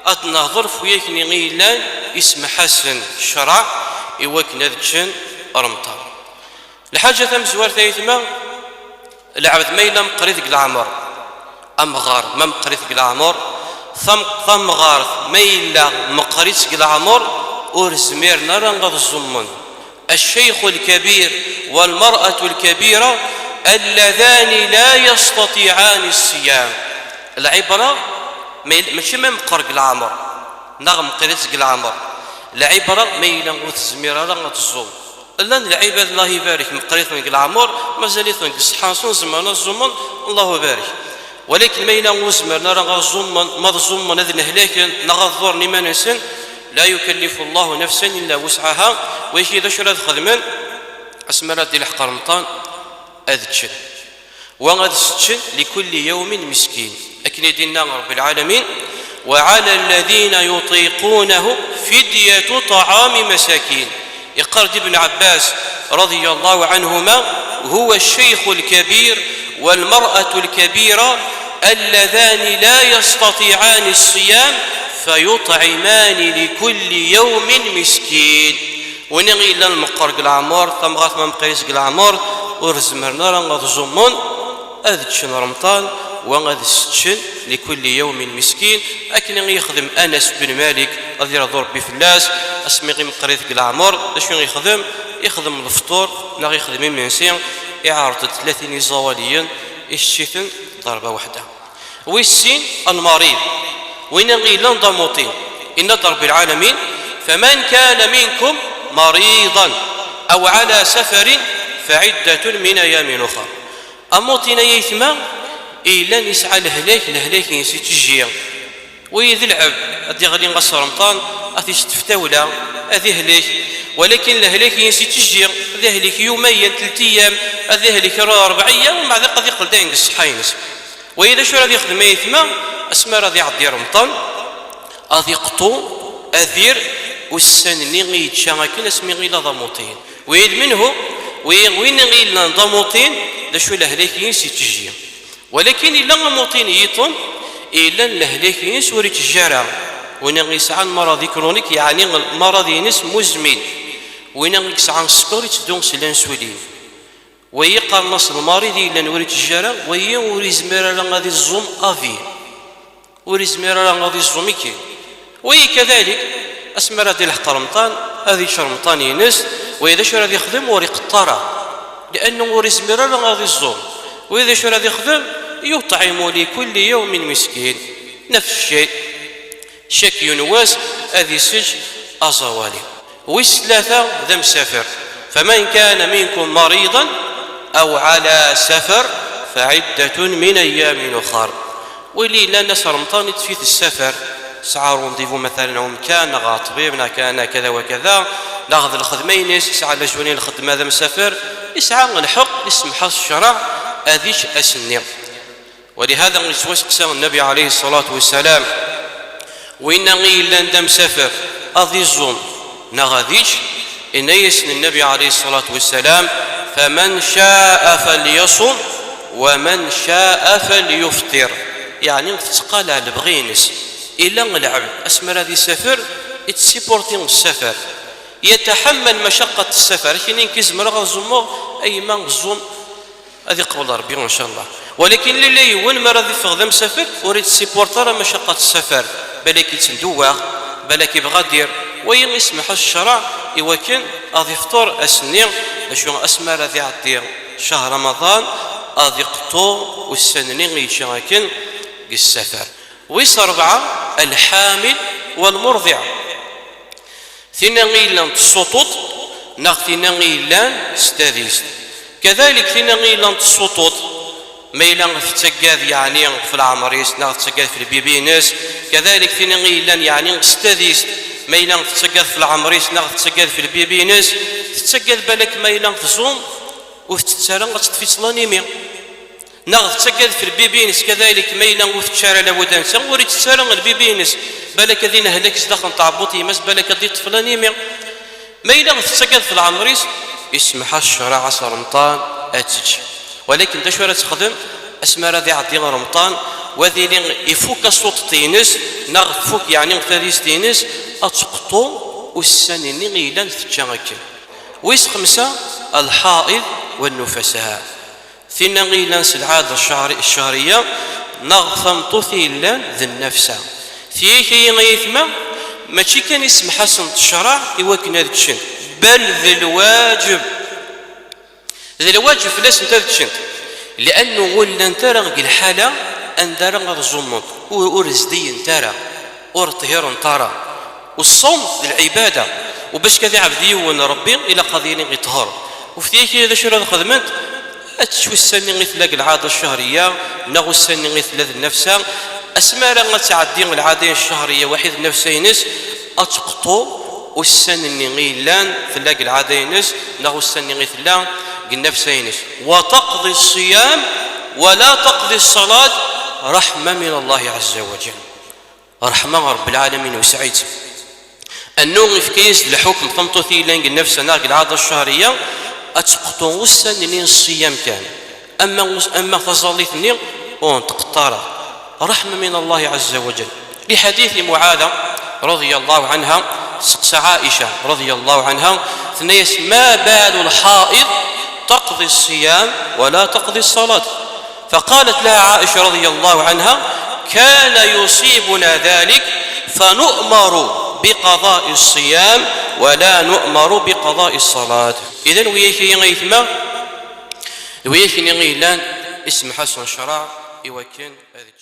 أتنظر فيك نغيلان اسم حسن الشرع إوك نذجن رمضان. الحاجة تمزوار ثيثما العبد ميلا مقريث العمر أمغار ما مقريث العمر ثم غارث ميلا مقريث العمر أرزمير نرى غض الزمن الشيخ الكبير والمرأة الكبيرة اللذان لا يستطيعان الصيام. العبرة ماشي ما مقرق العمر نغم قريتك العمر، العبرة ميلا وتزمير رغم الزوم لأن العباد الله يبارك مقريت من العمر مازالت من الصحانسون زمان الزمن الله يبارك، ولكن ميلا وزمر نرى الزمن ما الزمن هذا نهلاك نغضر لما نسن لا يكلف الله نفسا إلا وسعها. ويشي ذا شراد خدمان أسمرا دي الحق رمضان أذتشن وغد ستشن لكل يوم مسكين أكن دينا رب العالمين وعلى الذين يطيقونه فدية طعام مساكين. يقرد ابن عباس رضي الله عنهما هو الشيخ الكبير والمرأة الكبيرة اللذان لا يستطيعان الصيام فيطعمان لكل يوم مسكين. ونغي إلا المقرق العمر ثم غاث ما مقيس العمر ورزمرنا رغض الزمون أذتشن رمضان وغد ستشن لكل يوم مسكين. أكن يخدم أنس بن مالك رضي الله ربي فلاس اسمي غير مقريث العمر شنو يخدم الفطور نغي يخدم المنسين إعارة 30 زواليا الشتن ضربة واحدة. والسين المريض ونغي لنضموطين إن رب العالمين فمن كان منكم مريضا أو على سفر فعدة من أيام أخرى. أموطين يثما إلا نسعى الهلاك ينسي تجيا ويذي العب أدي غادي نغسر رمضان أدي ستفتاولا أدي هلاك، ولكن الهلاك ينسي تجيا أدي هلاك يوميا 3 أيام أدي هلاك 4 أيام ومع ذلك قد يقل داين الصحة ينس. وإذا شو راه يخدم يثما أسمى راه يعدي رمضان أدي قطو أذير والسنني غيتشاكل اسمي غيلا ضموطين ويد منه وين غيلا ضموطين دا شو الهلاك ينسي تجيا، ولكن إلا غموطين يطن إلا الهلاك ينس وريت الجرع وين غيسعى مرض كرونيك يعني مرض ينس مزمن وين غيسعى السكر يتدون الانسولين ويقرنص المريض إلا نوريت الجرع وي وريزمير غادي الزوم افي وريزمير غادي الزوميكي. وكذلك أسمر هذه الحق رمضان هذه شهر رمضان ينس وإذا شو راه يخدم وريق الطرى لأنه وريزمير غادي الزوم وإذا شو راه يخدم يطعم لكل يوم مسكين. نفس الشيء شك ينواس هذه سج أزوالي. والثلاثة ذا مسافر فمن كان منكم مريضا أو على سفر فعدة من أيام أخر. واللي لا ناس رمضان في السفر ساعة رونديفو مثلا هم كان غاطبيبنا كان كذا وكذا ناخذ الخدمين يسعى لجوني الخدمة هذا مسافر يسعى الحق يسمح الشرع أذيش أسنير. ولهذا يتوسق النبي عليه الصلاة والسلام وإن غيلا دم سفر أذيزون نغذيش إن يسن النبي عليه الصلاة والسلام فمن شاء فليصم ومن شاء فليفطر. يعني تقال على بغينس إلا العبد أسمر هذه السفر يتسيبورتين السفر يتحمل مشقة السفر لكن ينكز مرغ الزمو أي ما الزوم هذه قبل ربي إن شاء الله. ولكن للي وين ما راضي فغذا مسافر وريد سيبورتر مشقة السفر بلاك يتندوغ بلاك يبغى دير وين يسمح الشرع يوكن غادي يفطر أسنير شو أسمى راضي عدير شهر رمضان غادي قطو والسنين غيشاكن السفر. ويس 4 الحامل والمرضع ثنا غيلان السطوط نغتنا غيلان ستاديست كذلك ثنا غيلان السطوط ميلان في التقاذ يعني في العمريس ناغ تقاذ في البيبينس كذلك ثنا غيلان يعني ستاديست ميلان في التقاذ في العمريس ناغ تقاذ في البيبينس تتقاذ بالك ميلان في زوم وتتسالن غتطفي صلانيمي ناغ تسكد في البيبينس كذلك ميلا وفي الشارع لابد نسوري تسالن البيبينس بالك ذين هلاك داخل طعبوطي مس بالك دي طفلاني ميلا تسكد في العمريس يسمح الشرع عصر رمضان اتج. ولكن انت شو تخدم اسمى راضي عدي رمضان وذي يفك صوت تينس نغفك يعني غتاديس تينس أتقطو والسنين غيلان تجاكل. ويس خمسة الحائض والنفساء ثنا غيلان العادة الشهرية نغثم طثيلا ذي النفسة ثيكي غيثما ماشي كان اسم حسن الشرع يوكن هذا الشن بل ذي الواجب فلاس نتا الشن لأنه ولا نترى الحالة أن ترى الزمط ورزدي نترى ورطهير نترى والصوم العبادة وباش كذا عبدي ونربي إلى قضية يطهر وفي ذيك هذا شو خدمت أتشوي السنة غيثلاق العادة الشهرية نغو السنة غيثلاق النفسة أسماء راه تعدي العادة الشهرية واحد نفسينس أتقطو والسنة غيلان ثلاق العادة ينس نغو السنة غيثلاق النفسينس وتقضي الصيام ولا تقضي الصلاة رحمة من الله عز وجل رحمة رب العالمين وسعيد النوم في كيس الحكم تمطثي لين النفس ناق العادة الشهرية أتقطو والسنة الصيام كان أما تظليتني تقطارا رحمة من الله عز وجل لحديث معاذ رضي الله عنها سقس عائشة رضي الله عنها ثنيس ما بال الحائض تقضي الصيام ولا تقضي الصلاة فقالت لها عائشة رضي الله عنها كان يصيبنا ذلك فنؤمر بقضاء الصيام ولا نؤمر بقضاء الصلاة. إذن ويكي غيثما ويكي غيلان اسم حسن الشرع يوكن هذا